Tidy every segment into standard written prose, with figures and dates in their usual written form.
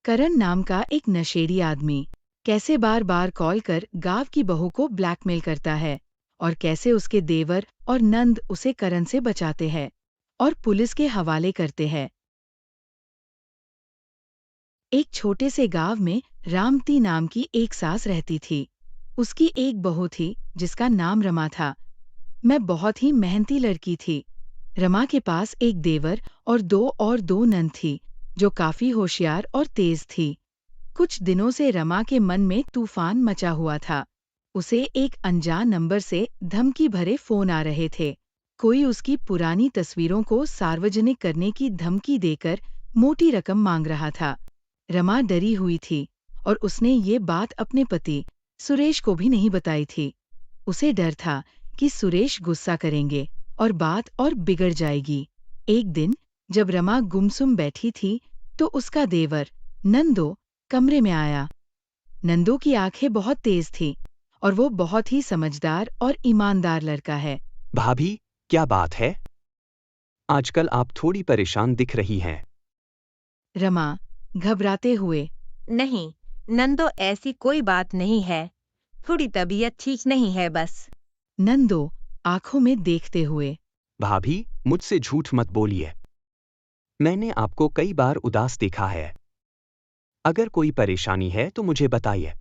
करण नाम का एक नशेड़ी आदमी कैसे बार बार कॉल कर गांव की बहू को ब्लैकमेल करता है और कैसे उसके देवर और नंद उसे करण से बचाते हैं और पुलिस के हवाले करते हैं। एक छोटे से गांव में रामती नाम की एक सास रहती थी। उसकी एक बहू थी जिसका नाम रमा था। मैं बहुत ही मेहनती लड़की थी। रमा के पास एक देवर और दो नंद थी जो काफी होशियार और तेज थी। कुछ दिनों से रमा के मन में तूफान मचा हुआ था। उसे एक अनजान नंबर से धमकी भरे फोन आ रहे थे। कोई उसकी पुरानी तस्वीरों को सार्वजनिक करने की धमकी देकर मोटी रकम मांग रहा था। रमा डरी हुई थी और उसने ये बात अपने पति सुरेश को भी नहीं बताई थी। उसे डर था कि सुरेश गुस्सा करेंगे और बात और बिगड़ जाएगी। एक दिन जब रमा गुमसुम बैठी थी तो उसका देवर नंदो कमरे में आया। नंदो की आंखें बहुत तेज थीं और वो बहुत ही समझदार और ईमानदार लड़का है। भाभी, क्या बात है? आजकल आप थोड़ी परेशान दिख रही हैं। रमा घबराते हुए, नहीं नंदो, ऐसी कोई बात नहीं है, थोड़ी तबीयत ठीक नहीं है बस। नंदो आंखों में देखते हुए, भाभी, मुझसे झूठ मत बोलिए। मैंने आपको कई बार उदास देखा है। अगर कोई परेशानी है तो मुझे बताइए।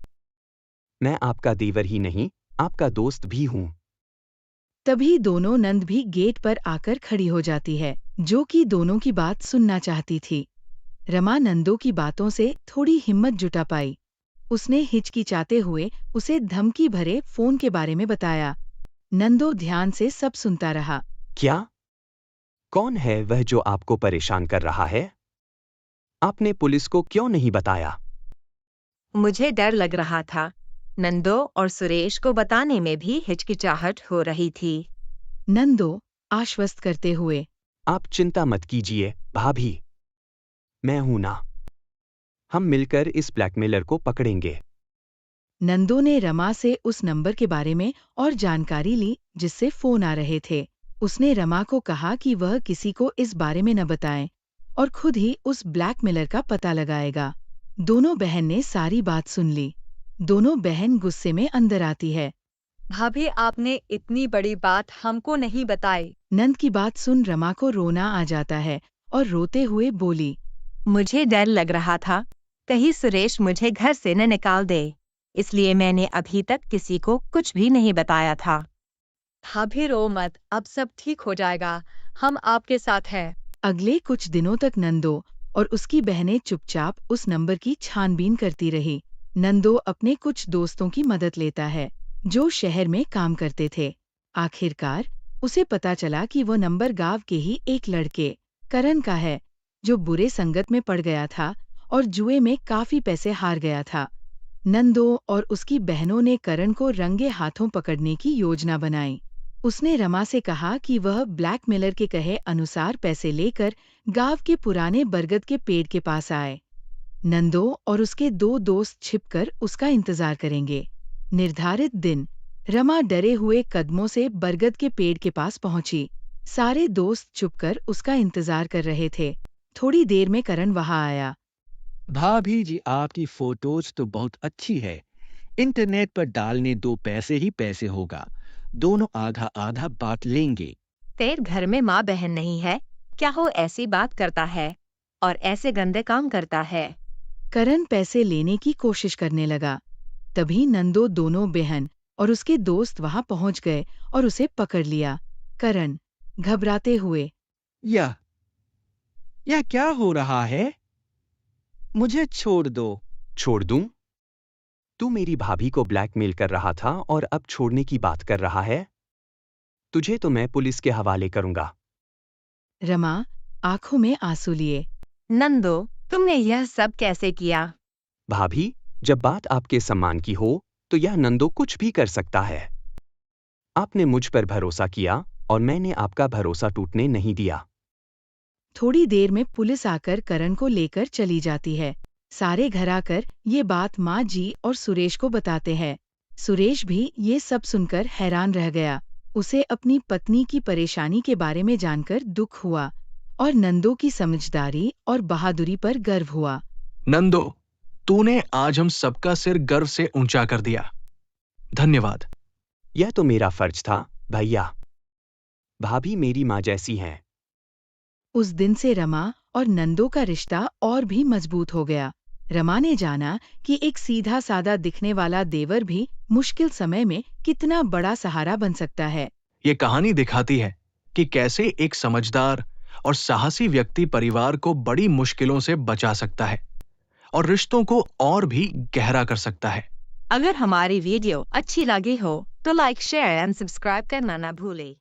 मैं आपका देवर ही नहीं, आपका दोस्त भी हूँ। तभी दोनों नंद भी गेट पर आकर खड़ी हो जाती है, जो कि दोनों की बात सुनना चाहती थी। रमा नंदो की बातों से थोड़ी हिम्मत जुटा पाई। उसने हिचकिचाते हुए उसे धमकी भरे फोन के बारे में बताया। नंदो ध्यान से सब सुनता रहा। क्या? कौन है वह जो आपको परेशान कर रहा है? आपने पुलिस को क्यों नहीं बताया? मुझे डर लग रहा था। नंदो और सुरेश को बताने में भी हिचकिचाहट हो रही थी। नंदो आश्वस्त करते हुए, आप चिंता मत कीजिए, भाभी। मैं हूं ना। हम मिलकर इस ब्लैकमेलर को पकड़ेंगे। नंदो ने रमा से उस नंबर के बारे में और जानकारी ली जिससे फोन आ रहे थे। उसने रमा को कहा कि वह किसी को इस बारे में न बताए और खुद ही उस ब्लैकमेलर का पता लगाएगा। दोनों बहन ने सारी बात सुन ली। दोनों बहन गुस्से में अंदर आती है। भाभी, आपने इतनी बड़ी बात हमको नहीं बताई। नंद की बात सुन रमा को रोना आ जाता है और रोते हुए बोली, मुझे डर लग रहा था कहीं सुरेश मुझे घर से न निकाल दे, इसलिए मैंने अभी तक किसी को कुछ भी नहीं बताया था। भाभी रो मत, अब सब ठीक हो जाएगा, हम आपके साथ हैं। अगले कुछ दिनों तक नंदो और उसकी बहनें चुपचाप उस नंबर की छानबीन करती रही। नंदो अपने कुछ दोस्तों की मदद लेता है जो शहर में काम करते थे। आखिरकार उसे पता चला कि वो नंबर गांव के ही एक लड़के करण का है जो बुरे संगत में पड़ गया था और जुए में काफी पैसे हार गया था। नंदो और उसकी बहनों ने करण को रंगे हाथों पकड़ने की योजना बनाई। उसने रमा से कहा कि वह ब्लैकमेलर के कहे अनुसार पैसे लेकर गांव के पुराने बरगद के पेड़ के पास आए। नंदो और उसके दो दोस्त छिपकर उसका इंतजार करेंगे। निर्धारित दिन रमा डरे हुए कदमों से बरगद के पेड़ के पास पहुंची। सारे दोस्त चुपकर उसका इंतजार कर रहे थे। थोड़ी देर में करण वहां आया। भाभी जी, आपकी फोटोज तो बहुत अच्छी है। इंटरनेट पर डालने दो, पैसे ही पैसे होगा। दोनों आधा आधा बांट लेंगे। तेरे घर में माँ बहन नहीं है क्या? हो ऐसी बात करता है और ऐसे गंदे काम करता है। करण पैसे लेने की कोशिश करने लगा। तभी नंदो दोनों बहन और उसके दोस्त वहां पहुंच गए और उसे पकड़ लिया। करण घबराते हुए, यह क्या हो रहा है? मुझे छोड़ दो। छोड़ दूं? तू मेरी भाभी को ब्लैकमेल कर रहा था और अब छोड़ने की बात कर रहा है? तुझे तो मैं पुलिस के हवाले करूंगा। रमा आंखों में आंसू लिए, नंदो, तुमने यह सब कैसे किया? भाभी, जब बात आपके सम्मान की हो तो यह नंदो कुछ भी कर सकता है। आपने मुझ पर भरोसा किया और मैंने आपका भरोसा टूटने नहीं दिया। थोड़ी देर में पुलिस आकर करण को लेकर चली जाती है। सारे घर आकर ये बात माँ जी और सुरेश को बताते हैं। सुरेश भी ये सब सुनकर हैरान रह गया। उसे अपनी पत्नी की परेशानी के बारे में जानकर दुख हुआ और नंदो की समझदारी और बहादुरी पर गर्व हुआ। नंदो, तूने आज हम सबका सिर गर्व से ऊंचा कर दिया। धन्यवाद। यह तो मेरा फर्ज था, भैया। भाभी मेरी माँ जैसी हैं। उस दिन से रमा और नंदो का रिश्ता और भी मजबूत हो गया। रमा ने जाना कि एक सीधा सादा दिखने वाला देवर भी मुश्किल समय में कितना बड़ा सहारा बन सकता है। ये कहानी दिखाती है कि कैसे एक समझदार और साहसी व्यक्ति परिवार को बड़ी मुश्किलों से बचा सकता है और रिश्तों को और भी गहरा कर सकता है। अगर हमारी वीडियो अच्छी लगी हो तो लाइक, शेयर एंड सब्सक्राइब करना ना भूलें।